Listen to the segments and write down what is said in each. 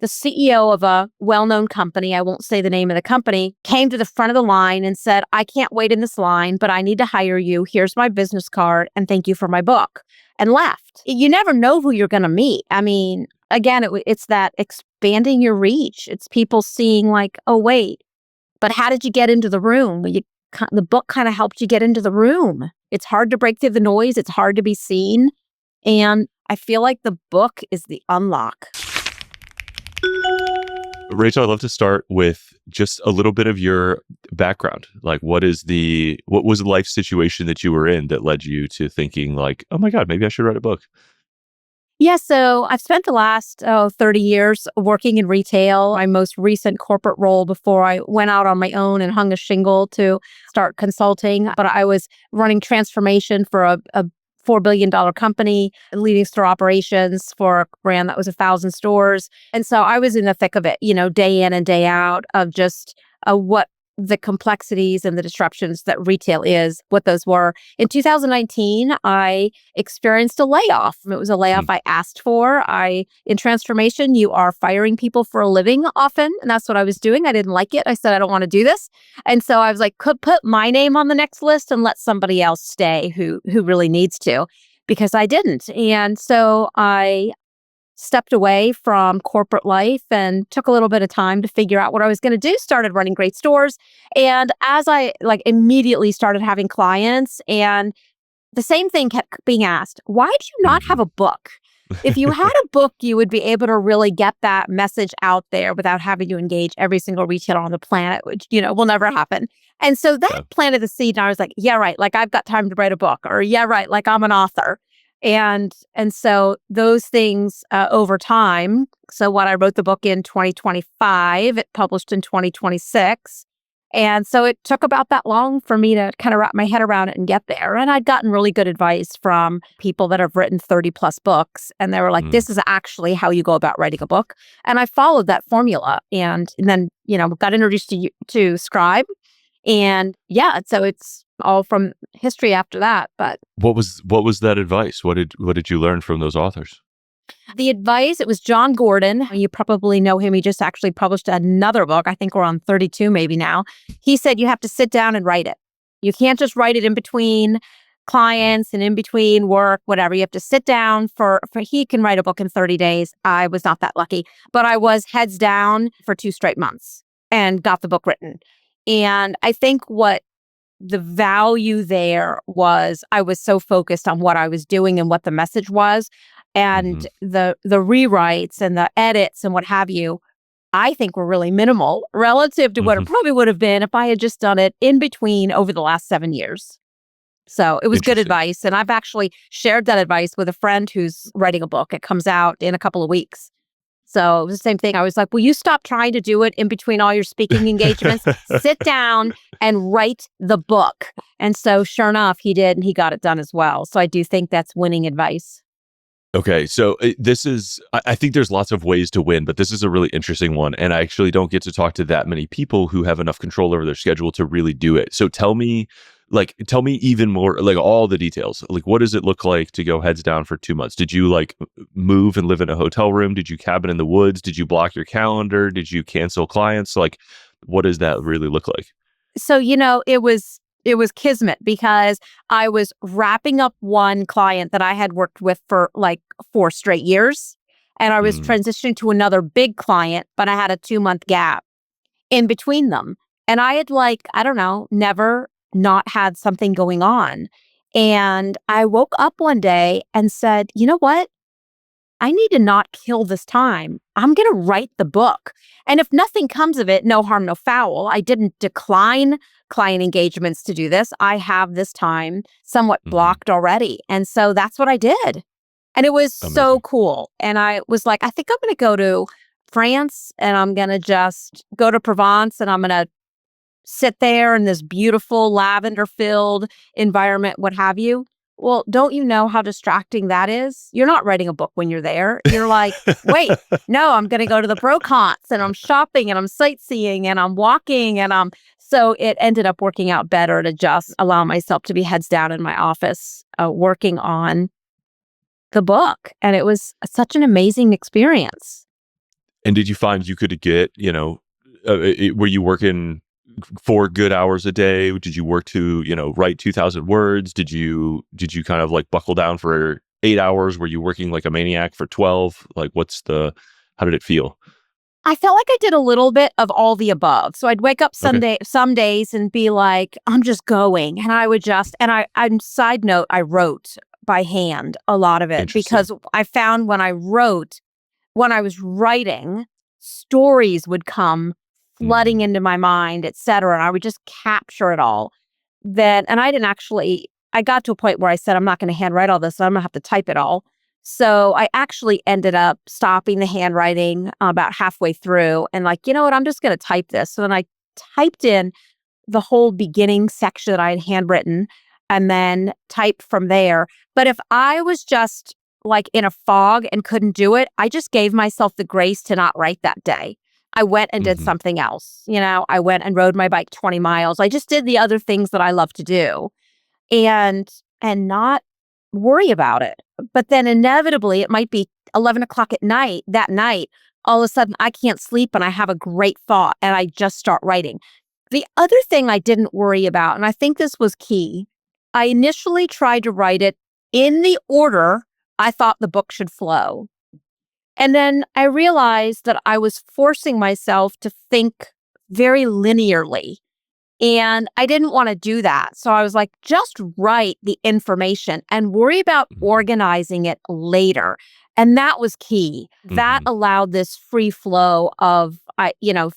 the CEO of a well-known company, I won't say the name of the company, came to the front of the line and said, I can't wait in this line, but I need to hire you. Here's my business card and thank you for my book, and left. You never know who you're going to meet. I mean, again, it's that expanding your reach. It's people seeing like, oh, wait, but how did you get into the room? The book kind of helped you get into the room. It's hard to break through the noise. It's hard to be seen. And I feel like the book is the unlock. Rachel, I'd love to start with just a little bit of your background. Like, what was the life situation that you were in that led you to thinking like, oh my God, maybe I should write a book? Yeah, so I've spent the last 30 years working in retail. My most recent corporate role before I went out on my own and hung a shingle to start consulting. But I was running transformation for a $4 billion company, leading store operations for a brand that was 1,000 stores. And so I was in the thick of it, day in and day out of just what the complexities and the disruptions that retail is, what those were. In 2019, I experienced a layoff. It was a layoff I asked for. In transformation, you are firing people for a living often, and that's what I was doing. I didn't like it. I said, I don't want to do this. And so I was like, could put my name on the next list and let somebody else stay who really needs to, because I didn't. And so I stepped away from corporate life and took a little bit of time to figure out what I was going to do, started running great stores. And as I immediately started having clients, and the same thing kept being asked, why do you not have a book? If you had a book, you would be able to really get that message out there without having to engage every single retailer on the planet, which, will never happen. And so that planted the seed. And I was like, yeah, right. Like I've got time to write a book, or yeah, right. Like I'm an author. And so those things over time. So when I wrote the book in 2025, it published in 2026. And so it took about that long for me to kind of wrap my head around it and get there. And I'd gotten really good advice from people that have written 30 plus books. And they were like, this is actually how you go about writing a book. And I followed that formula. And then, got introduced to Scribe. And yeah, so it's all from history after that. But what was that advice? What did you learn from those authors? The advice, it was John Gordon. You probably know him. He just actually published another book. I think we're on 32 maybe now. He said you have to sit down and write it. You can't just write it in between clients and in between work, whatever. You have to sit down for he can write a book in 30 days. I was not that lucky, but I was heads down for 2 straight months and got the book written. And I think what the value there was, I was so focused on what I was doing and what the message was, and the rewrites and the edits and what have you, I think were really minimal relative to what it probably would have been if I had just done it in between over the last 7 years. So it was good advice. And I've actually shared that advice with a friend who's writing a book. It comes out in a couple of weeks. So it was the same thing. I was like, will you stop trying to do it in between all your speaking engagements? Sit down and write the book. And so sure enough, he did, and he got it done as well. So I do think that's winning advice. Okay, so I think there's lots of ways to win, but this is a really interesting one. And I actually don't get to talk to that many people who have enough control over their schedule to really do it. So tell me even more, like all the details. Like, what does it look like to go heads down for 2 months? Did you move and live in a hotel room? Did you cabin in the woods? Did you block your calendar? Did you cancel clients? Like, what does that really look like? So, it was kismet, because I was wrapping up one client that I had worked with for 4 straight years. And I was transitioning to another big client, but I had a 2-month gap in between them. And I had never not had something going on. And I woke up one day and said, you know what? I need to not kill this time. I'm going to write the book. And if nothing comes of it, no harm, no foul. I didn't decline client engagements to do this. I have this time somewhat blocked already. And so that's what I did. And it was so cool. And I was like, I think I'm going to go to France, and I'm going to just go to Provence, and I'm going to sit there in this beautiful lavender-filled environment, what have you. Well, don't you know how distracting that is? You're not writing a book when you're there. You're like, wait, no, I'm going to go to the Brocants, and I'm shopping, and I'm sightseeing, and I'm walking, and so it ended up working out better to just allow myself to be heads down in my office working on the book. And it was such an amazing experience. And did you find you could get, were you working 4 good hours a day? Did you work to, write 2,000 words? Did you kind of like buckle down for 8 hours? Were you working like a maniac for 12? Like, how did it feel? I felt like I did a little bit of all the above. So I'd wake up Okay. some days and be like, I'm just going. And I would just, and side note, I wrote by hand a lot of it Interesting. because I found when I was writing, stories would come flooding Mhm. into my mind, et cetera. And I would just capture it all. And I got to a point where I said, I'm not going to handwrite all this. So I'm going to have to type it all. So I actually ended up stopping the handwriting about halfway through and like, you know what, I'm just going to type this. So then I typed in the whole beginning section that I had handwritten and then typed from there. But if I was just like in a fog and couldn't do it, I just gave myself the grace to not write that day. I went and did Mhm. something else. I went and rode my bike 20 miles. I just did the other things that I love to do and not worry about it. But then inevitably it might be 11 o'clock at night, that night, all of a sudden I can't sleep and I have a great thought and I just start writing. The other thing I didn't worry about, and I think this was key, I initially tried to write it in the order I thought the book should flow. And then I realized that I was forcing myself to think very linearly. And I didn't want to do that. So I was like, just write the information and worry about Mhm. organizing it later. And that was key. That Mhm. allowed this free flow of,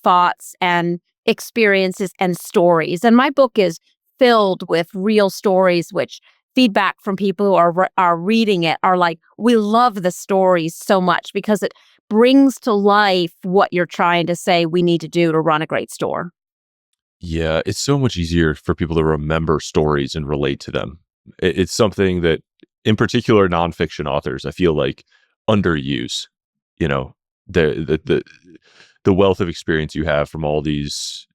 thoughts and experiences and stories. And my book is filled with real stories, which feedback from people who are reading it are like, we love the stories so much because it brings to life what you're trying to say we need to do to run a great store. Yeah, it's so much easier for people to remember stories and relate to them. It's something that, in particular, nonfiction authors, I feel like underuse. You know, the wealth of experience you have from all these,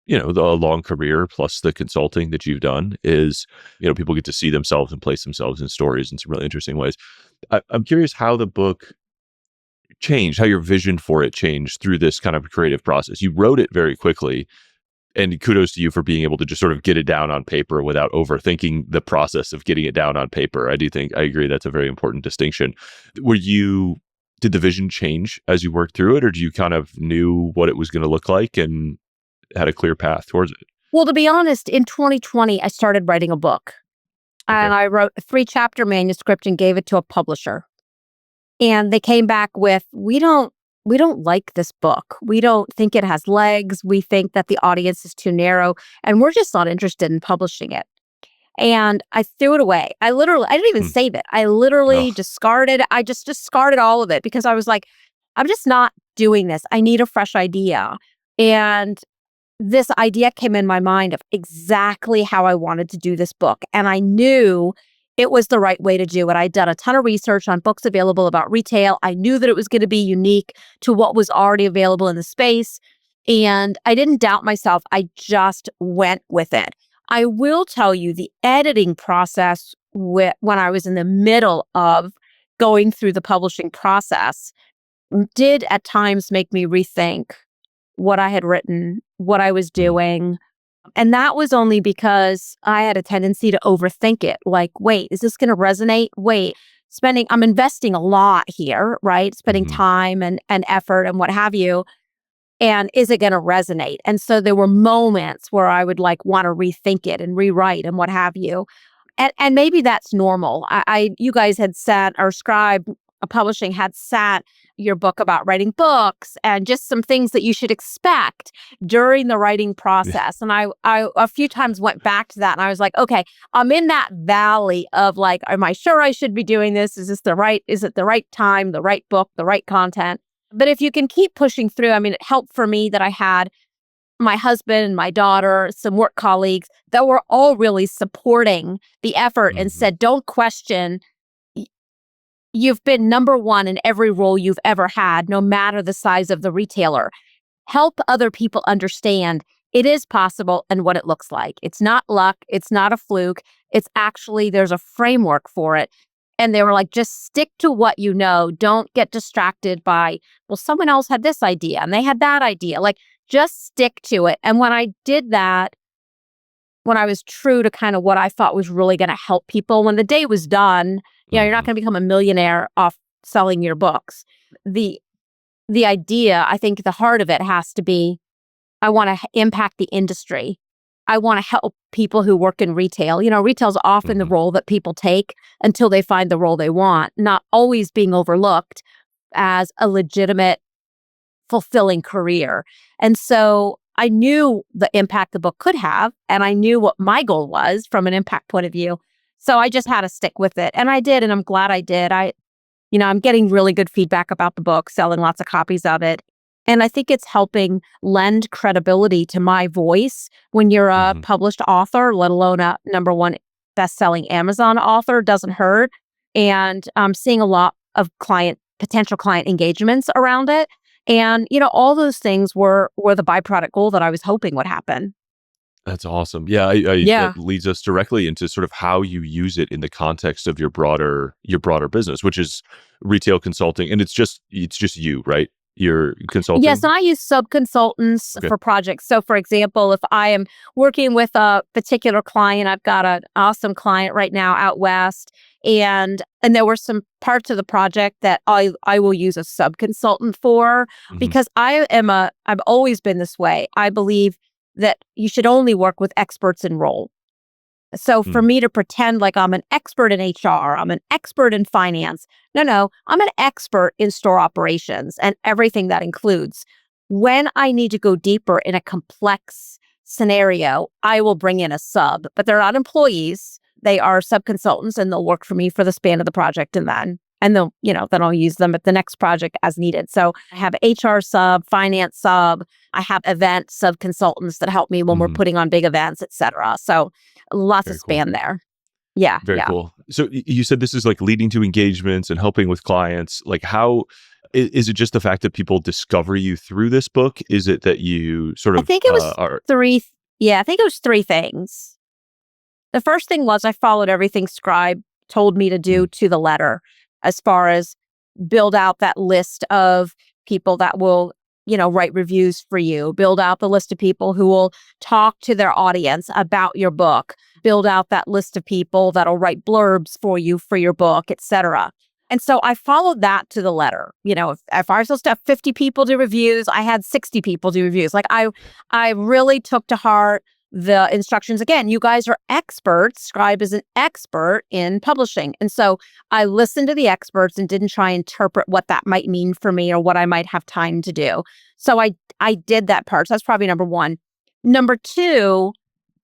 the long career plus the consulting that you've done is, people get to see themselves and place themselves in stories in some really interesting ways. I'm curious how the book changed, how your vision for it changed through this kind of creative process. You wrote it very quickly, and kudos to you for being able to just sort of get it down on paper without overthinking the process of getting it down on paper. I agree that's a very important distinction. Did the vision change as you worked through it, or do you kind of knew what it was going to look like and had a clear path towards it? Well, to be honest, in 2020, I started writing a book Okay. and I wrote a 3-chapter manuscript and gave it to a publisher. And they came back with, we don't like this book. We don't think it has legs. We think that the audience is too narrow and we're just not interested in publishing it. And I threw it away. I didn't even Hmm. save it. I Oh, literally discarded, I just discarded all of it because I was like, I'm just not doing this. I need a fresh idea. And this idea came in my mind of exactly how I wanted to do this book. And I knew it was the right way to do it. I'd done a ton of research on books available about retail. I knew that it was going to be unique to what was already available in the space. And I didn't doubt myself. I just went with it. I will tell you the editing process when I was in the middle of going through the publishing process did at times make me rethink what I had written, what I was mm, doing. And that was only because I had a tendency to overthink it. Like, wait, is this going to resonate? Wait, I'm investing a lot here, right? Spending mhm. time and effort and what have you. And is it going to resonate? And so there were moments where I would like want to rethink it and rewrite and what have you. And maybe that's normal. You guys had said, or Publishing had sat your book about writing books and just some things that you should expect during the writing process. And I a few times went back to that and I was like, okay, I'm in that valley of like, am I sure I should be doing this? Is it the right time, the right book, the right content? But if you can keep pushing through, I mean, it helped for me that I had my husband and my daughter, some work colleagues that were all really supporting the effort and Mhm. said, don't question. y- You've been number one in every role you've ever had, no matter the size of the retailer. Help other people understand it is possible and what it looks like. It's not luck. It's not a fluke. It's actually, there's a framework for it. And they were like, just stick to what you know. Don't get distracted by, well, someone else had this idea and they had that idea. Like, just stick to it. And when I did that, when I was true to kind of what I thought was really going to help people, when the day was done, you're not Mhm. going to become a millionaire off selling your books. The the idea, I think the heart of it has to be, I want to impact the industry. I want to help people who work in retail. Retail's often the Mhm. role that people take until they find the role they want, not always being overlooked as a legitimate, fulfilling career. And so I knew the impact the book could have, and I knew what my goal was from an impact point of view. So I just had to stick with it. And I did, and I'm glad I did. I'm getting really good feedback about the book, selling lots of copies of it. And I think it's helping lend credibility to my voice when you're a Mhm. published author, let alone a number one best-selling Amazon author, doesn't hurt. And I'm seeing a lot of potential client engagements around it. And, all those things were the byproduct goal that I was hoping would happen. That's awesome. Yeah, I that Yeah. leads us directly into sort of how you use it in the context of your broader business, which is retail consulting, and it's just you, right? You're Yes, consulting? and I use sub-consultants Okay. for projects. So, for example, if I am working with a particular client, I've got an awesome client right now out west, and there were some parts of the project that I will use a sub-consultant for, Mhm. because I've always been this way. I believe that you should only work with experts in role. So for Mm. me to pretend like I'm an expert in HR, I'm an expert in finance. No, I'm an expert in store operations and everything that includes. When I need to go deeper in a complex scenario, I will bring in a sub, but they're not employees. They are sub-consultants, and they'll work for me for the span of the project, then I'll use them at the next project as needed. So I have HR sub, finance sub, I have event sub-consultants that help me when we're Mhm. putting on big events, et cetera. So lots of Very cool. span there. Yeah, Very yeah. cool. So you said this is like leading to engagements and helping with clients. Like how is it just the fact that people discover you through this book? Is it that you sort I of think it was are three. Yeah, I think it was three things. The first thing was I followed everything Scribe told me to do mm, to the letter, as far as build out that list of people that will, write reviews for you, build out the list of people who will talk to their audience about your book, build out that list of people that'll write blurbs for you for your book, etc. And so I followed that to the letter. If I was supposed to have 50 people do reviews, I had 60 people do reviews. Like I really took to heart the instructions. Again, you guys are experts. Scribe is an expert in publishing. And so I listened to the experts and didn't try and interpret what that might mean for me or what I might have time to do. So I did that part. So that's probably number one. Number two,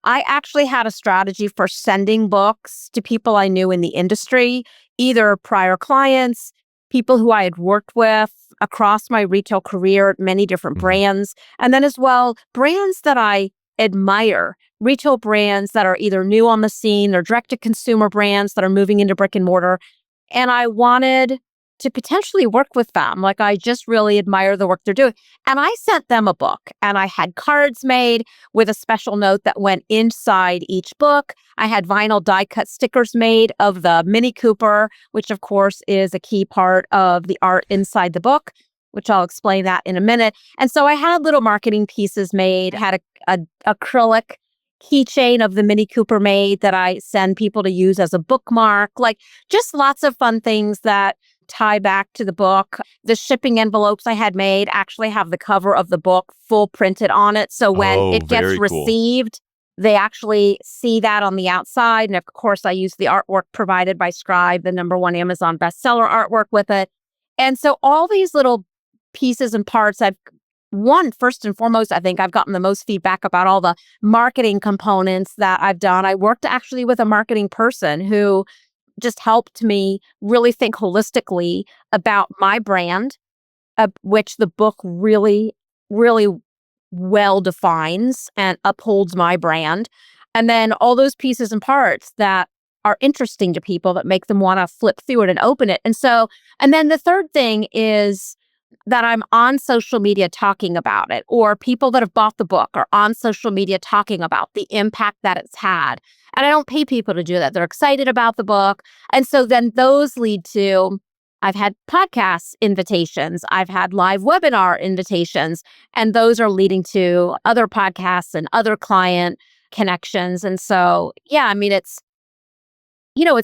I actually had a strategy for sending books to people I knew in the industry, either prior clients, people who I had worked with across my retail career at many different mhm. brands, and then as well, brands that I admire, retail brands that are either new on the scene or direct to consumer brands that are moving into brick and mortar. And I wanted to potentially work with them. Like, I just really admire the work they're doing. And I sent them a book, and I had cards made with a special note that went inside each book. I had vinyl die cut stickers made of the Mini Cooper, which of course is a key part of the art inside the book, which I'll explain that in a minute. And so I had little marketing pieces made, had a acrylic keychain of the Mini Cooper made that I send people to use as a bookmark, like just lots of fun things that tie back to the book. The shipping envelopes I had made actually have the cover of the book full printed on it. So when Oh, it gets very cool. received, they actually see that on the outside. And of course, I use the artwork provided by Scribe, the number one Amazon bestseller artwork with it. And so all these little pieces and parts, first and foremost, I think I've gotten the most feedback about all the marketing components that I've done. I worked actually with a marketing person who just helped me really think holistically about my brand, which the book really, really well defines and upholds my brand. And then all those pieces and parts that are interesting to people that make them want to flip through it and open it. And then the third thing is that I'm on social media talking about it, or people that have bought the book are on social media talking about the impact that it's had. And I don't pay people to do that. They're excited about the book. And so then those lead to, I've had podcast invitations, I've had live webinar invitations, and those are leading to other podcasts and other client connections. And so, yeah, I mean, it's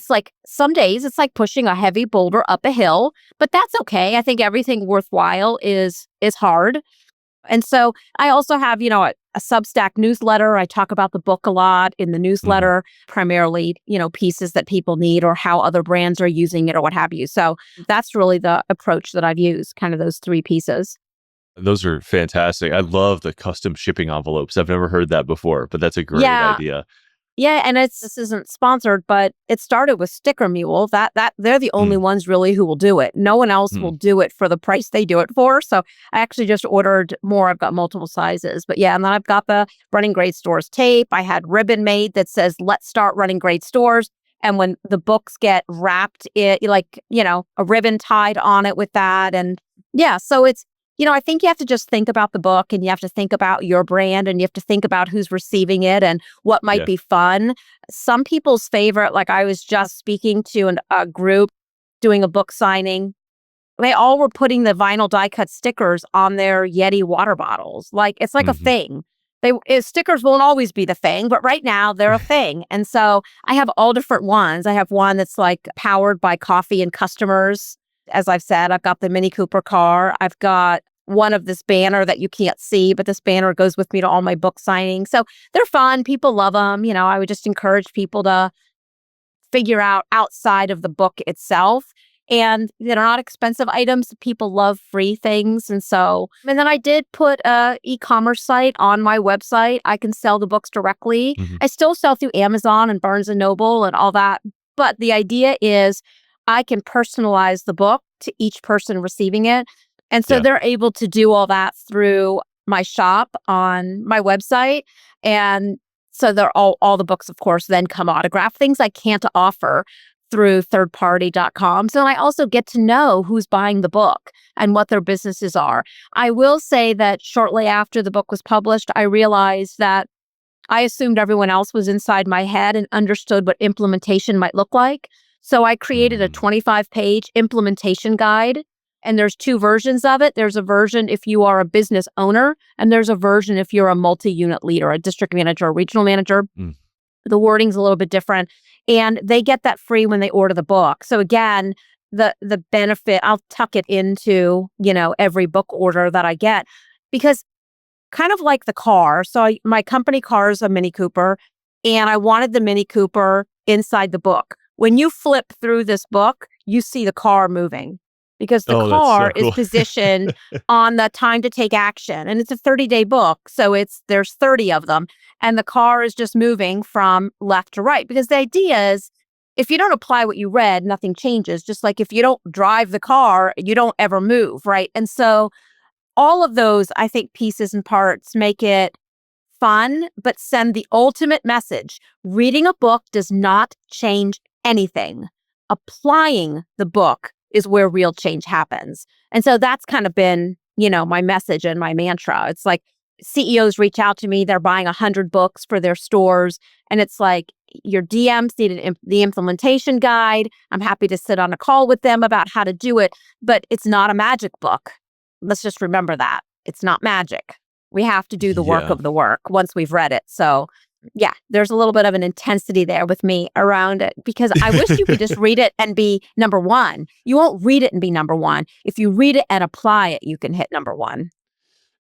like some days it's like pushing a heavy boulder up a hill, but that's okay. I think everything worthwhile is hard. And so I also have, a Substack newsletter. I talk about the book a lot in the Mhm. newsletter, primarily, pieces that people need or how other brands are using it or what have you. So that's really the approach that I've used, kind of those three pieces. Those are fantastic. I love the custom shipping envelopes. I've never heard that before, but that's a great Yeah. idea. Yeah, and this isn't sponsored, but it started with Sticker Mule. That they're the only Mm, ones really who will do it. No one else will mm. do it for the price they do it for. So I actually just ordered more. I've got multiple sizes. But yeah, and then I've got the Running Great Stores tape. I had ribbon made that says "Let's start running great stores." And when the books get wrapped, a ribbon tied on it with that. And yeah, so I think you have to just think about the book, and you have to think about your brand, and you have to think about who's receiving it and what might Yeah. be fun. Some people's favorite, like I was just speaking to a group doing a book signing. They all were putting the vinyl die cut stickers on their Yeti water bottles. Like it's like a Mhm. thing. Stickers won't always be the thing, but right now they're a thing. And so I have all different ones. I have one that's like powered by coffee and customers. As I've said, I've got the Mini Cooper car. I've got one of this banner that you can't see, but this banner goes with me to all my book signings. So they're fun. People love them. I would just encourage people to figure out outside of the book itself. And they're not expensive items. People love free things. And then I did put a e-commerce site on my website. I can sell the books directly. Mhm. I still sell through Amazon and Barnes and Noble and all that. But the idea is I can personalize the book to each person receiving it. And so Yeah. they're able to do all that through my shop on my website. And so they're all the books, of course, then come autographed, things I can't offer through thirdparty.com. So I also get to know who's buying the book and what their businesses are. I will say that shortly after the book was published, I realized that I assumed everyone else was inside my head and understood what implementation might look like. So I created a Mm. 25-page implementation guide. And there's two versions of it. There's a version if you are a business owner, and there's a version if you're a multi-unit leader, a district manager, a regional manager. Mm. The wording's a little bit different. And they get that free when they order the book. So again, the benefit, I'll tuck it into, every book order that I get. Because kind of like the car. So my company car is a Mini Cooper, and I wanted the Mini Cooper inside the book. When you flip through this book, you see the car moving because the Oh, that's so car is cool. positioned on the time to take action. And it's a 30-day book. So there's 30 of them. And the car is just moving from left to right. Because the idea is if you don't apply what you read, nothing changes. Just like if you don't drive the car, you don't ever move, right? And so all of those, I think, pieces and parts make it fun, but send the ultimate message. Reading a book does not change anything. Applying the book is where real change happens. And so that's kind of been, my message and my mantra. It's like CEOs reach out to me, they're buying 100 books for their stores. And it's like, your DMs need the implementation guide. I'm happy to sit on a call with them about how to do it, but it's not a magic book. Let's just remember that. It's not magic. We have to do the work Yeah. of the work once we've read it. So, yeah, there's a little bit of an intensity there with me around it because I wish you could just read it and be number one. You won't read it and be number one. If you read it and apply it, you can hit number one.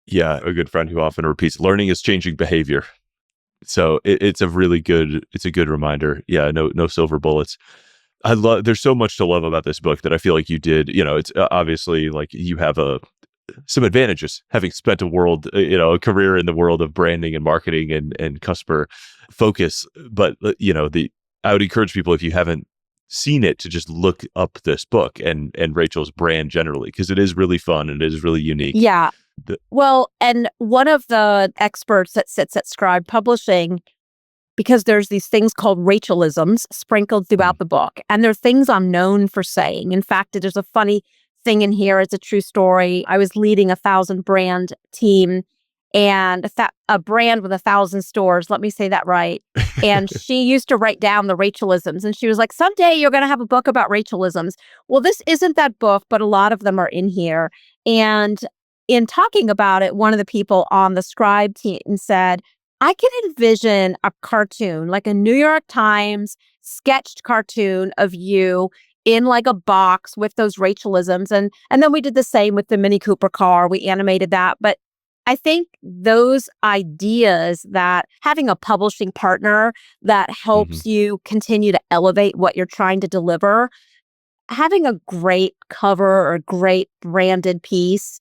Yeah, a good friend who often repeats, learning is changing behavior. So it's a good reminder. Yeah, no silver bullets. There's so much to love about this book that I feel like you did, it's obviously like you have some advantages having spent a career in the world of branding and marketing and customer focus. But, I would encourage people, if you haven't seen it, to just look up this book and Rachel's brand generally, because it is really fun and it is really unique. Yeah. The- Well, and one of the experts that sits at Scribe-publishing, because there's these things called Rachelisms sprinkled Mm. throughout the book, and they're things I'm known for saying. In fact, there's a funny thing in here is a true story. I was leading 1,000 brand team and a brand with 1,000 stores. Let me say that right. And she used to write down the Rachelisms. And she was like, someday you're going to have a book about Rachelisms. Well, this isn't that book, but a lot of them are in here. And in talking about it, one of the people on the Scribe team said, I can envision a cartoon, like a New York Times sketched cartoon of you in like a box with those Rachelisms. And then we did the same with the Mini Cooper car. We animated that. But I think those ideas, that having a publishing partner that Hmm. helps you continue to elevate what you're trying to deliver, having a great cover or a great branded piece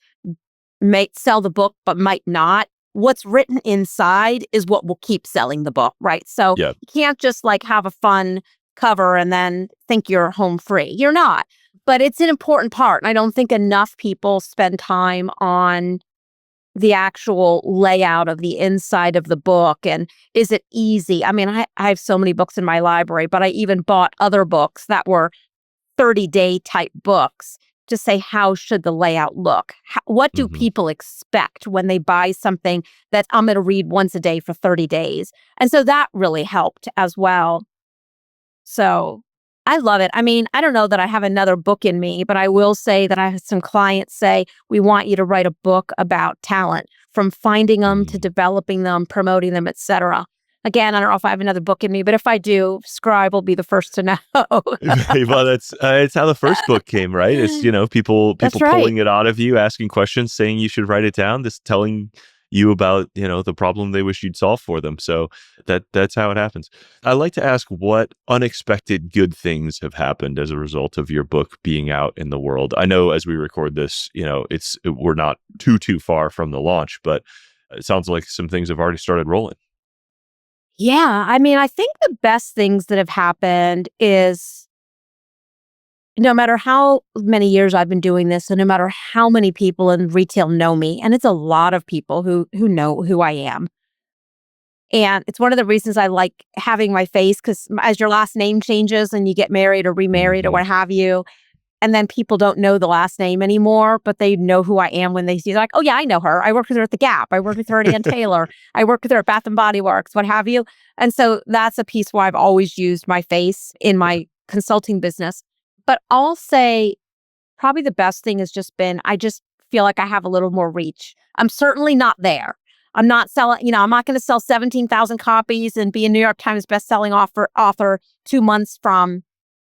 might sell the book, but might not. What's written inside is what will keep selling the book, right? So Yeah. you can't just like have a fun cover and then think you're home free. You're not. But it's an important part. And I don't think enough people spend time on the actual layout of the inside of the book. And is it easy? I mean, I have so many books in my library, but I even bought other books that were 30-day type books to say, how should the layout look? What do Hmm. people expect when they buy something that I'm going to read once a day for 30 days? And so that really helped as well. So I love it. I mean, I don't know that I have another book in me, but I will say that I had some clients say, we want you to write a book about talent, from finding them to developing them, promoting them, etc. Again, I don't know if I have another book in me, but if I do, Scribe will be the first to know. Well, that's it's how the first book came, right? It's people That's right. pulling it out of you, asking questions, saying you should write it down, just telling you about the problem they wish you'd solve for them. So that's how it happens. I like to ask what unexpected good things have happened as a result of your book being out in the world. I know as we record this, we're not too far from the launch, but it sounds like some things have already started rolling. Yeah. I mean, I think the best things that have happened is no matter how many years I've been doing this, and no matter how many people in retail know me, and it's a lot of people who know who I am. And it's one of the reasons I like having my face, because as your last name changes and you get married or remarried or Hmm. what have you, and then people don't know the last name anymore, but they know who I am when they see, like, oh yeah, I know her. I worked with her at the Gap. I worked with her at Ann Taylor. I worked with her at Bath and Body Works, what have you. And so that's a piece why I've always used my face in my consulting business. But I'll say probably the best thing has just been, I just feel like I have a little more reach. I'm certainly not there. I'm not selling, I'm not going to sell 17,000 copies and be a New York Times bestselling author 2 months from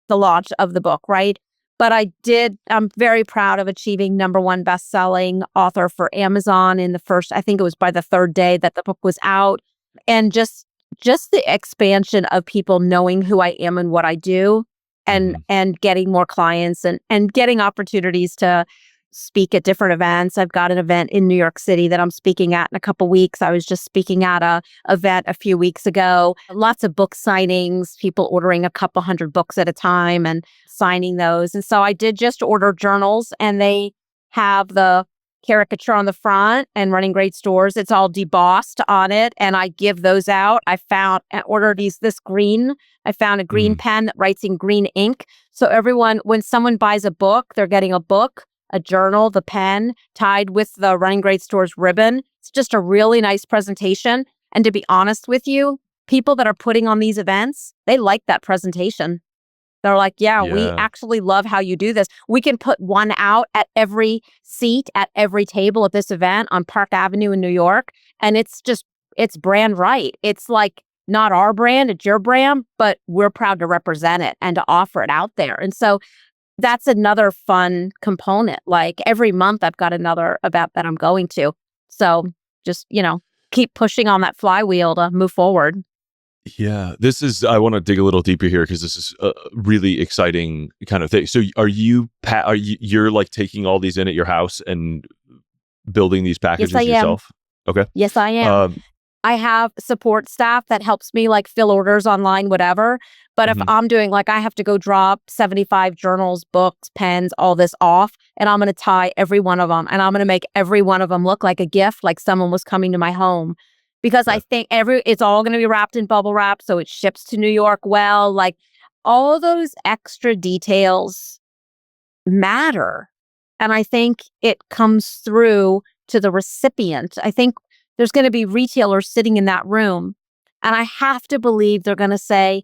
the launch of the book, right? But I'm very proud of achieving #1 best-selling author for Amazon in the first, I think it was by the third day that the book was out. And just the expansion of people knowing who I am and what I do, and Hmm. getting more clients, and getting opportunities to speak at different events. I've got an event in New York City that I'm speaking at in a couple weeks. I was just speaking at a event a few weeks ago. Lots of book signings, people ordering a couple hundred books at a time and signing those. And so I did just order journals, and they have the caricature on the front and Running Great Stores. It's all debossed on it, and I give those out. I ordered this green. I found a green Hmm. pen that writes in green ink. So everyone, when someone buys a book, they're getting a book, a journal, the pen tied with the Running Great Stores ribbon. It's just a really nice presentation. And to be honest with you, people that are putting on these events, they like that presentation. They're like, yeah, we Yeah. actually love how you do this. We can put one out at every seat, at every table at this event on Park Avenue in New York. And it's brand right. It's like not our brand, it's your brand, but we're proud to represent it and to offer it out there. And so that's another fun component. Like every month, I've got another event that I'm going to. So just, keep pushing on that flywheel to move forward. Yeah, I want to dig a little deeper here because this is a really exciting kind of thing. So you're like taking all these in at your house and building these Yes, I packages am. yourself? Okay. Yes, I am. Um, I have support staff that helps me like fill orders online, whatever. But if mhm. I'm doing, like, I have to go drop 75 journals, books, pens, all this off, and I'm going to tie every one of them, and I'm going to make every one of them look like a gift, like someone was coming to my home. Because I Yeah. think it's all going to be wrapped in bubble wrap. So it ships to New York well. Like all those extra details matter. And I think it comes through to the recipient. I think there's going to be retailers sitting in that room, and I have to believe they're going to say,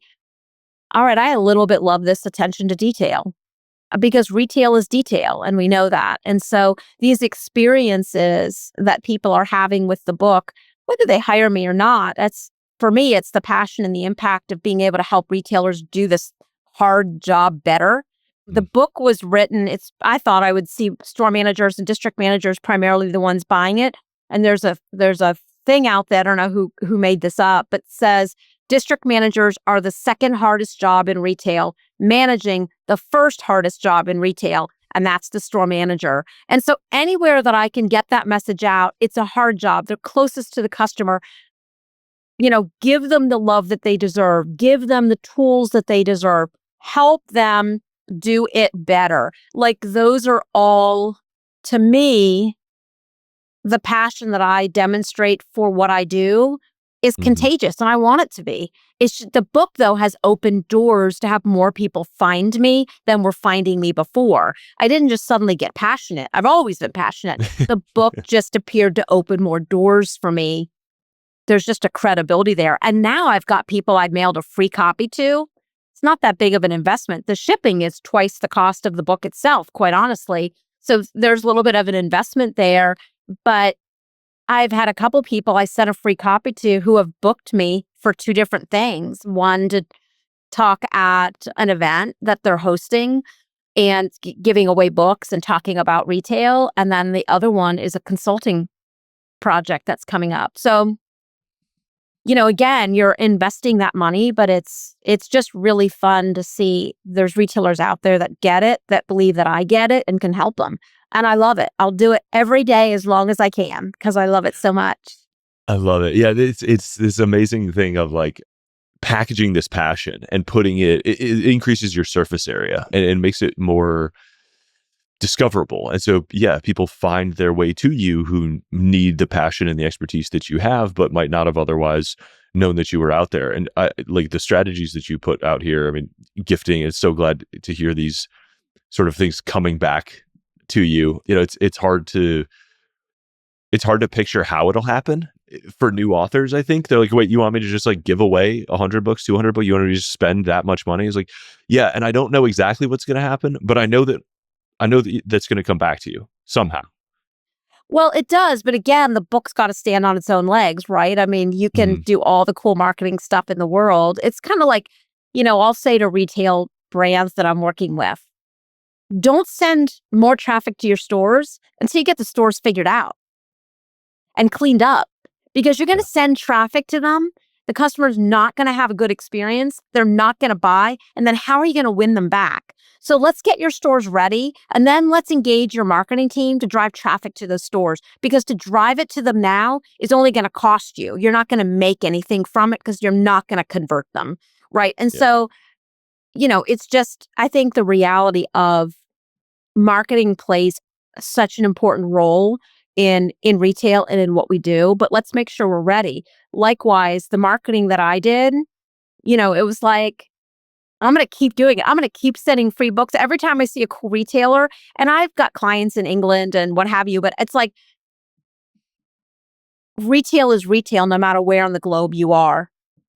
all right, I a little bit love this attention to detail, because retail is detail, and we know that. And so these experiences that people are having with the book, whether they hire me or not, that's for me, it's the passion and the impact of being able to help retailers do this hard job better. The book was written, I thought I would see store managers and district managers primarily the ones buying it. And there's a thing out there, I don't know who made this up, but says district managers are the second hardest job in retail, managing the first hardest job in retail, and that's the store manager. And so anywhere that I can get that message out, it's a hard job. They're closest to the customer. Give them the love that they deserve. Give them the tools that they deserve. Help them do it better. Like, those are all, to me, the passion that I demonstrate for what I do is contagious, and I want it to be. The book, though, has opened doors to have more people find me than were finding me before. I didn't just suddenly get passionate. I've always been passionate. The book just appeared to open more doors for me. There's just a credibility there. And now I've got people I've mailed a free copy to. It's not that big of an investment. The shipping is twice the cost of the book itself, quite honestly. So there's a little bit of an investment there. But I've had a couple people I sent a free copy to who have booked me for two different things. One, to talk at an event that they're hosting and giving away books and talking about retail. And then the other one is a consulting project that's coming up. So, again, you're investing that money, but it's just really fun to see there's retailers out there that get it, that believe that I get it and can help them. And I love it. I'll do it every day as long as I can because I love it so much. I love it. Yeah, it's this amazing thing of like packaging this passion and putting it increases your surface area and makes it more discoverable. And so, yeah, people find their way to you who need the passion and the expertise that you have, but might not have otherwise known that you were out there. And I like the strategies that you put out here. I mean, gifting, it's so glad to hear these sort of things coming back to you. It's hard to picture how it'll happen for new authors. I think they're like, wait, you want me to just like give away 100 books, 200 books? You want me to just spend that much money? It's like, yeah. And I don't know exactly what's going to happen, but I know that's going to come back to you somehow. Well, it does. But again, the book's got to stand on its own legs, right? I mean, you can do all the cool marketing stuff in the world. It's kind of like, I'll say to retail brands that I'm working with, don't send more traffic to your stores until you get the stores figured out and cleaned up, because you're going to send traffic to them. The customer's not going to have a good experience. They're not going to buy. And then how are you going to win them back? So let's get your stores ready, and then let's engage your marketing team to drive traffic to those stores, because to drive it to them now is only going to cost you. You're not going to make anything from it because you're not going to convert them, right? And so, it's just, I think the reality of marketing plays such an important role in retail and in what we do, but let's make sure we're ready. Likewise, the marketing that I did, it was like, I'm going to keep doing it. I'm going to keep sending free books every time I see a cool retailer. And I've got clients in England and what have you, but it's like retail is retail no matter where on the globe you are.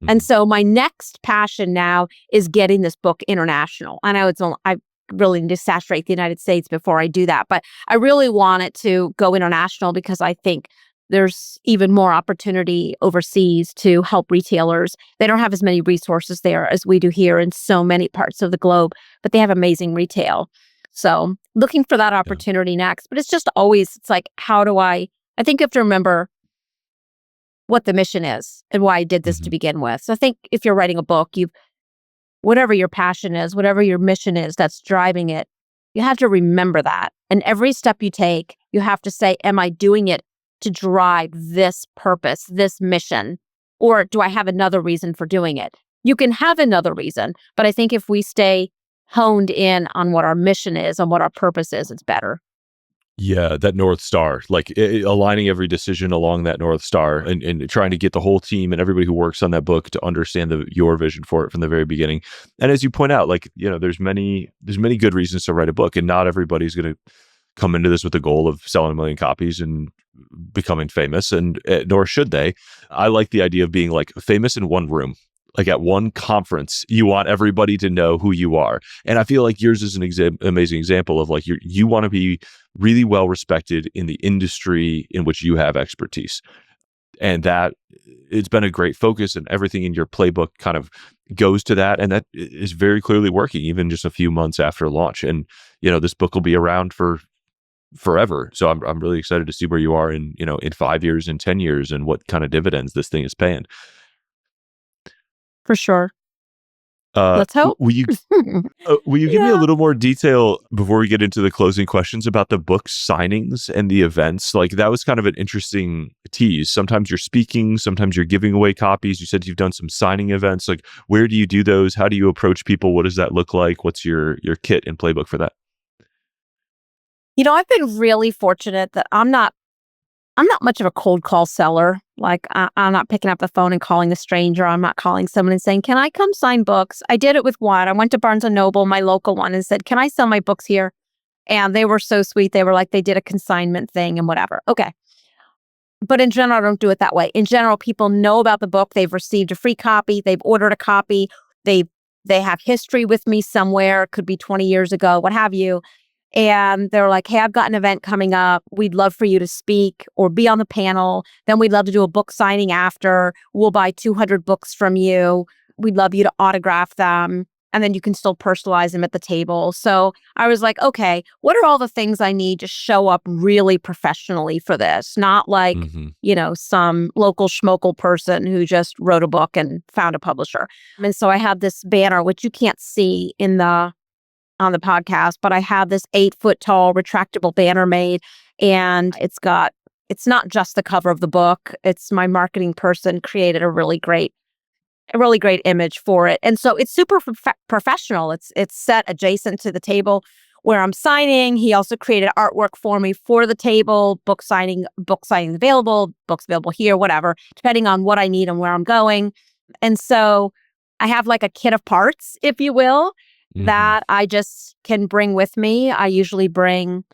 And so my next passion now is getting this book international. I know I really need to saturate the United States before I do that, but I really want it to go international because I think there's even more opportunity overseas to help retailers. They don't have as many resources there as we do here in so many parts of the globe, but they have amazing retail. So looking for that opportunity next. But it's just always, it's like, I think you have to remember what the mission is and why I did this to begin with. So I think if you're writing a book, whatever your passion is, whatever your mission is that's driving it, you have to remember that. And every step you take, you have to say, am I doing it to drive this purpose, this mission? Or do I have another reason for doing it? You can have another reason, but I think if we stay honed in on what our mission is, on what our purpose is, it's better. Yeah, that North Star, like aligning every decision along that North Star and trying to get the whole team and everybody who works on that book to understand your vision for it from the very beginning. And as you point out, like, there's many good reasons to write a book, and not everybody's going to come into this with the goal of selling 1 million copies and becoming famous, and nor should they. I like the idea of being like famous in one room. Like at one conference, you want everybody to know who you are. And I feel like yours is an amazing example of like you want to be really well respected in the industry in which you have expertise. And that it's been a great focus, and everything in your playbook kind of goes to that. And that is very clearly working, even just a few months after launch. And, this book will be around for forever. So I'm really excited to see where you are in 5 years and 10 years and what kind of dividends this thing is paying. For sure. Let's hope. Will you give me a little more detail before we get into the closing questions about the book signings and the events? Like that was kind of an interesting tease. Sometimes you're speaking, sometimes you're giving away copies. You said you've done some signing events. Like where do you do those? How do you approach people? What does that look like? What's your kit and playbook for that? I've been really fortunate that I'm not much of a cold call seller. Like I'm not picking up the phone and calling a stranger. I'm not calling someone and saying, "Can I come sign books?" I did it with one. I went to Barnes & Noble, my local one, and said, "Can I sell my books here?" And they were so sweet. They were like, they did a consignment thing and whatever. Okay. But in general, I don't do it that way. In general, people know about the book. They've received a free copy. They've ordered a copy. They have history with me somewhere. It could be 20 years ago, what have you. And they're like, "Hey, I've got an event coming up. We'd love for you to speak or be on the panel. Then we'd love to do a book signing after. We'll buy 200 books from you. We'd love you to autograph them. And then you can still personalize them at the table." So I was like, okay, what are all the things I need to show up really professionally for this? Not like, some local schmokel person who just wrote a book and found a publisher. And so I have this banner, which you can't see on the podcast, but I have this 8-foot tall retractable banner made, and it's not just the cover of the book. It's my marketing person created a really great image for it. And so it's super professional. It's set adjacent to the table where I'm signing. He also created artwork for me for the table, book signing available, books available here, whatever, depending on what I need and where I'm going. And so I have like a kit of parts, if you will, that I just can bring with me. I usually bring,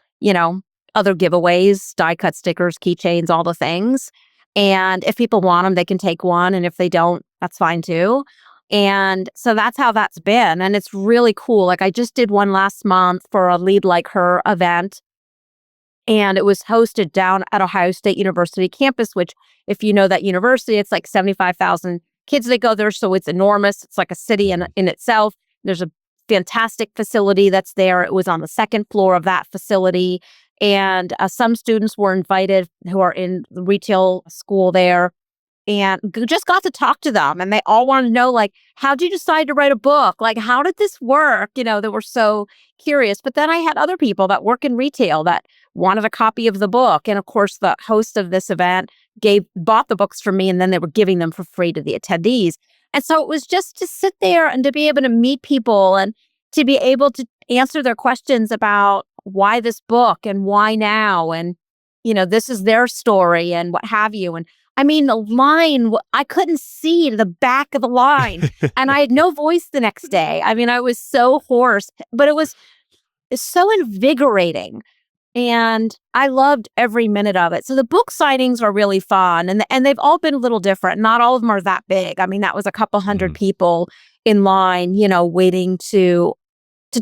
other giveaways, die cut stickers, keychains, all the things. And if people want them, they can take one. And if they don't, that's fine too. And so that's how that's been. And it's really cool. Like I just did one last month for a Lead Like Her event. And it was hosted down at Ohio State University campus, which if you know that university, it's like 75,000 kids that go there. So it's enormous. It's like a city in itself. There's a fantastic facility that's there. It was on the second floor of that facility. And some students were invited who are in the retail school there and just got to talk to them. And they all wanted to know, like, how did you decide to write a book? Like, how did this work? They were so curious. But then I had other people that work in retail that wanted a copy of the book. And of course, the host of this event bought the books from me, and then they were giving them for free to the attendees. And so it was just to sit there and to be able to meet people and to be able to answer their questions about why this book and why now, and, this is their story and what have you. And I mean, the line, I couldn't see the back of the line and I had no voice the next day. I mean, I was so hoarse, but it's so invigorating. And I loved every minute of it. So the book signings are really fun, and they've all been a little different. Not all of them are that big. I mean, that was a couple hundred people in line, waiting to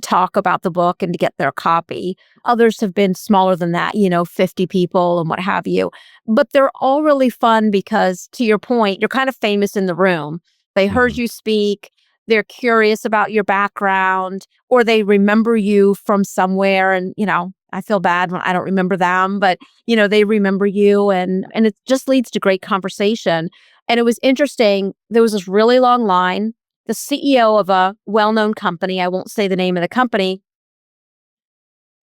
talk about the book and to get their copy. Others have been smaller than that, 50 people and what have you. But they're all really fun because, to your point, you're kind of famous in the room. They heard you speak. They're curious about your background, or they remember you from somewhere. And, I feel bad when I don't remember them, but, they remember you, and it just leads to great conversation. And it was interesting. There was this really long line. The CEO of a well-known company, I won't say the name of the company,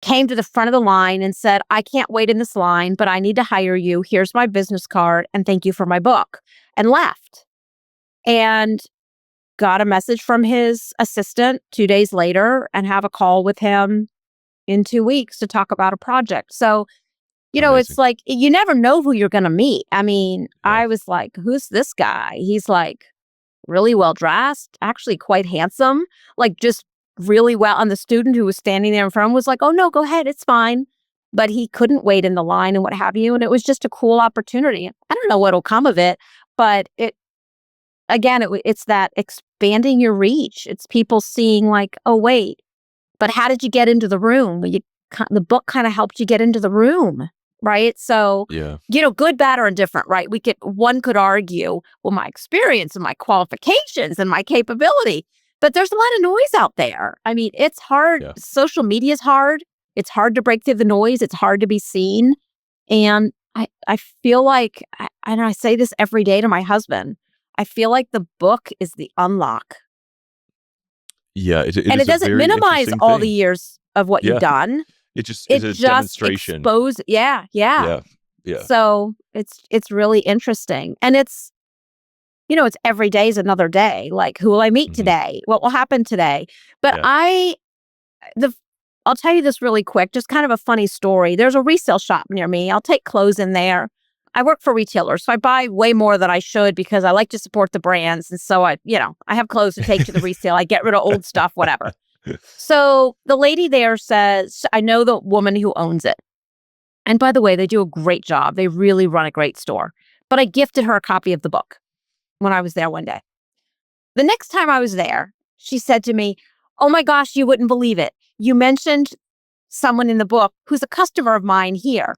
came to the front of the line and said, "I can't wait in this line, but I need to hire you. Here's my business card, and thank you for my book," and left. And got a message from his assistant 2 days later and have a call with him in 2 weeks to talk about a project. So, Amazing. It's like, you never know who you're going to meet. I mean, I was like, who's this guy? He's like really well dressed, actually quite handsome, like just really well. And the student who was standing there in front was like, "Oh no, go ahead. It's fine." but he couldn't wait in the line and what have you. And it was just a cool opportunity. I don't know what'll come of it, but it's that expanding your reach. It's people seeing like, oh, wait, but how did you get into the room? The book kind of helped you get into the room, right? So, Yeah. Good, bad, or indifferent, right? One could argue, well, my experience and my qualifications and my capability, but there's a lot of noise out there. I mean, it's hard. Yeah. Social media is hard. It's hard to break through the noise. It's hard to be seen. And I feel like, and I say this every day to my husband, I feel like the book is the unlock. Yeah. It And it is a doesn't very minimize interesting all the thing. years of what Yeah. you've done. It just It is a just demonstration. yeah. Yeah. Yeah. So it's really interesting. And it's every day is another day. Like, who will I meet Mhm. today? What will happen today? But Yeah. I'll tell you this really quick, just kind of a funny story. There's a resale shop near me. I'll take clothes in there. I work for retailers, so I buy way more than I should because I like to support the brands. And so I have clothes to take to the resale. I get rid of old stuff, whatever. So the lady there says, I know the woman who owns it. And by the way, they do a great job. They really run a great store. But I gifted her a copy of the book when I was there one day. The next time I was there, she said to me, oh my gosh, you wouldn't believe it. You mentioned someone in the book who's a customer of mine here.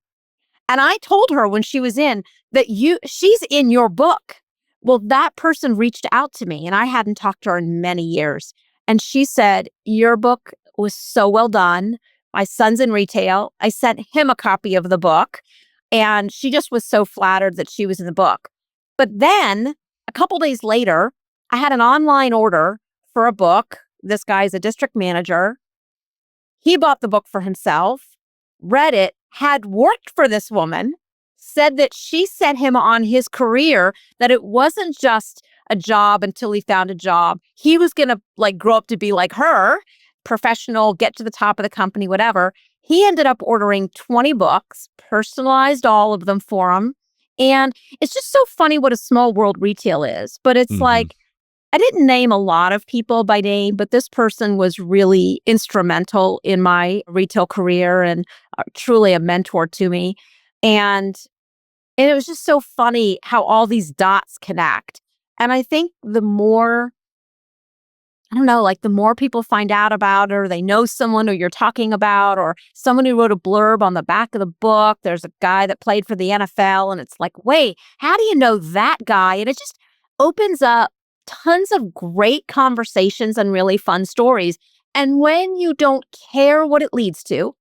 And I told her when she was in that she's in your book. Well, that person reached out to me and I hadn't talked to her in many years. And she said, your book was so well done. My son's in retail. I sent him a copy of the book. And she just was so flattered that she was in the book. But then a couple days later, I had an online order for a book. This guy's a district manager. He bought the book for himself, read it, had worked for this woman, said that she set him on his career, that it wasn't just a job until he found a job. He was going to grow up to be like her, professional, get to the top of the company, whatever. He ended up ordering 20 books, personalized all of them for him. And it's just so funny what a small world retail is. But it's Mhm. I didn't name a lot of people by name, but this person was really instrumental in my retail career and truly a mentor to me. And it was just so funny how all these dots connect. And I think the more people find out about it, or they know someone who you're talking about, or someone who wrote a blurb on the back of the book. There's a guy that played for the NFL, and it's like, wait, how do you know that guy? And it just opens up tons of great conversations and really fun stories. And when you don't care what it leads to,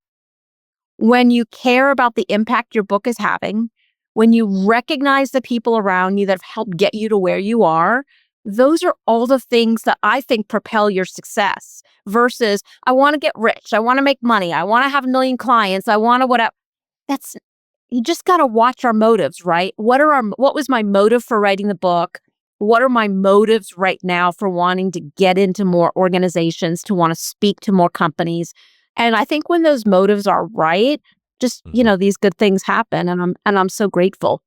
when you care about the impact your book is having, when you recognize the people around you that have helped get you to where you are, those are all the things that I think propel your success versus I want to get rich. I want to make money. I want to have a million clients. I want to whatever. You just got to watch our motives, right? What was my motive for writing the book? What are my motives right now for wanting to get into more organizations, to want to speak to more companies? And I think when those motives are right, just, Mhm. these good things happen. And I'm so grateful.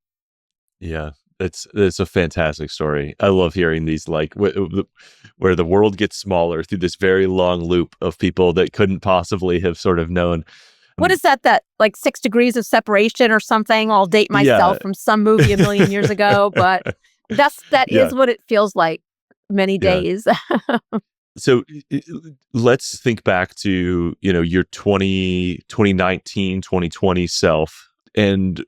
Yeah. It's a fantastic story. I love hearing these where the world gets smaller through this very long loop of people that couldn't possibly have sort of known. What is that 6 degrees of separation or something? I'll date Yeah. myself from some movie a million years ago, but that Yeah. is what it feels like many Yeah. days. So let's think back to, your 2019, 2020 self. And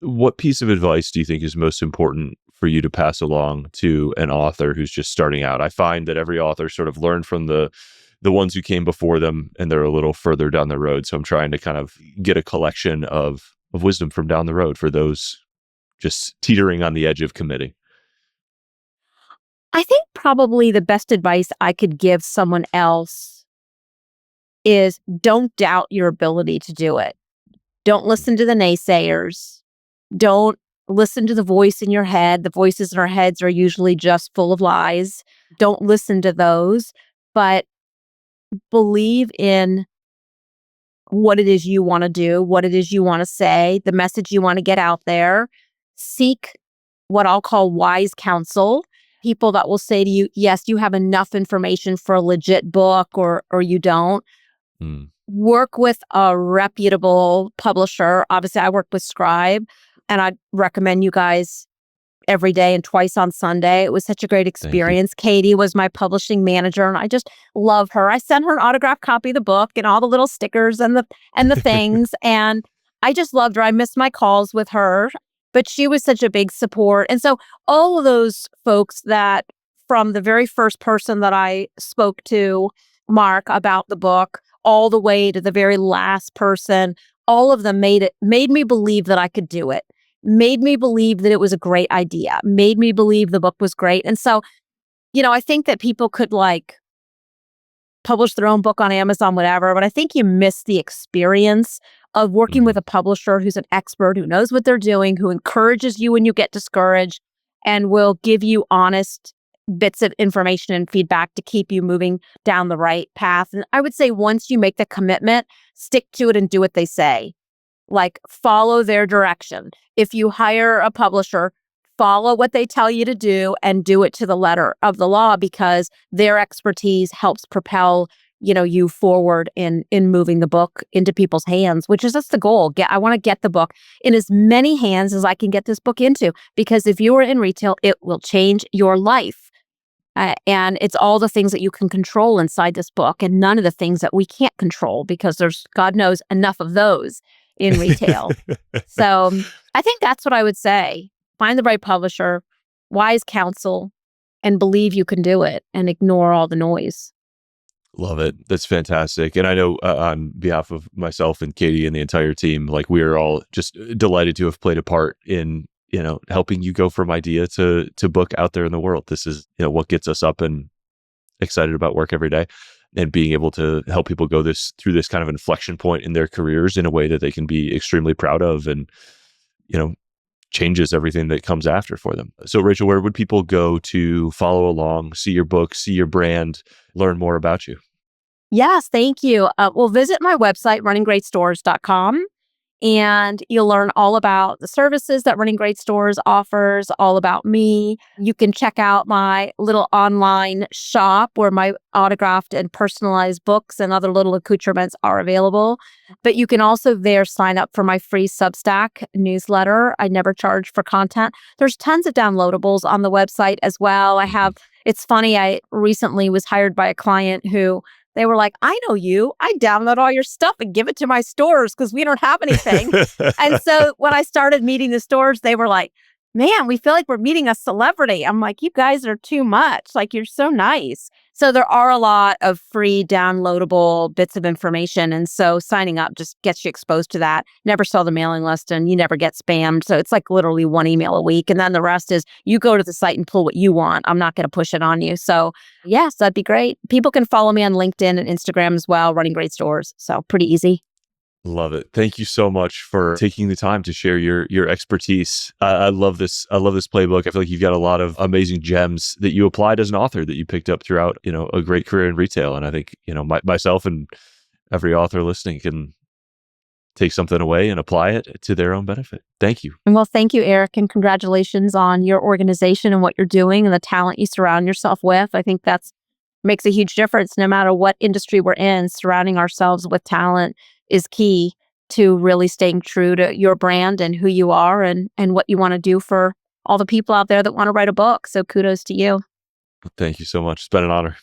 what piece of advice do you think is most important for you to pass along to an author who's just starting out? I find that every author sort of learned from the ones who came before them, and they're a little further down the road. So I'm trying to kind of get a collection of wisdom from down the road for those just teetering on the edge of committing. I think probably the best advice I could give someone else is don't doubt your ability to do it. Don't listen to the naysayers. Don't listen to the voice in your head. The voices in our heads are usually just full of lies. Don't listen to those, but believe in what it is you want to do, what it is you want to say, the message you want to get out there. Seek what I'll call wise counsel, people that will say to you, yes, you have enough information for a legit book, or you don't. Mm. work with a reputable publisher. Obviously, I work with Scribe, and I'd recommend you guys every day and twice on Sunday. It was such a great Thank you. experience. Katie was my publishing manager, and I just love her. I sent her an autographed copy of the book and all the little stickers and the things, and I just loved her. I missed my calls with her, but she was such a big support. And so all of those folks that from the very first person that I spoke to, Mark, about the book, all the way to the very last person, all of them made me believe that I could do it, made me believe that it was a great idea, made me believe the book was great. And so, I think that people could publish their own book on Amazon, whatever, but I think you miss the experience of working with Mhm. a publisher who's an expert, who knows what they're doing, who encourages you when you get discouraged, and will give you honest bits of information and feedback to keep you moving down the right path. And I would say once you make the commitment, stick to it and do what they say. Follow their direction. If you hire a publisher, follow what they tell you to do and do it to the letter of the law, because their expertise helps propel you forward in moving the book into people's hands, which is just the goal. I want to get the book in as many hands as I can get this book into, because if you are in retail, it will change your life. And it's all the things that you can control inside this book, and none of the things that we can't control, because there's, God knows, enough of those in retail. So I think that's what I would say. Find the right publisher, wise counsel, and believe you can do it, and ignore all the noise. Love it. That's fantastic. And I know on behalf of myself and Katie and the entire team, we are all just delighted to have played a part in, helping you go from idea to book out there in the world. This is, what gets us up and excited about work every day, and being able to help people go through this kind of inflection point in their careers in a way that they can be extremely proud of, and, changes everything that comes after for them. So Rachel, where would people go to follow along, see your book, see your brand, learn more about you? Yes, thank you. Well, visit my website, runninggreatstores.com. And you'll learn all about the services that Running Great Stores offers, all about me. You can check out my little online shop where my autographed and personalized books and other little accoutrements are available. But you can also there sign up for my free Substack newsletter. I never charge for content. There's tons of downloadables on the website as well. It's funny, I recently was hired by a client who they were like, I know you. I download all your stuff and give it to my stores because we don't have anything. And so when I started meeting the stores, they were like, man, we feel like we're meeting a celebrity. I'm like, you guys are too much. You're so nice. So there are a lot of free downloadable bits of information. And so signing up just gets you exposed to that. Never saw the mailing list, and you never get spammed. So it's literally one email a week. And then the rest is you go to the site and pull what you want. I'm not going to push it on you. So yes, that'd be great. People can follow me on LinkedIn and Instagram as well, Running Great Stores. So pretty easy. Love it. Thank you so much for taking the time to share your expertise. I love this. I love this playbook. I feel like you've got a lot of amazing gems that you applied as an author that you picked up throughout, a great career in retail. And I think, myself and every author listening can take something away and apply it to their own benefit. Thank you. Well, thank you, Eric, and congratulations on your organization and what you're doing and the talent you surround yourself with. I think that's makes a huge difference no matter what industry we're in. Surrounding ourselves with talent is key to really staying true to your brand and who you are and what you want to do for all the people out there that want to write a book. So kudos to you. Thank you so much. It's been an honor.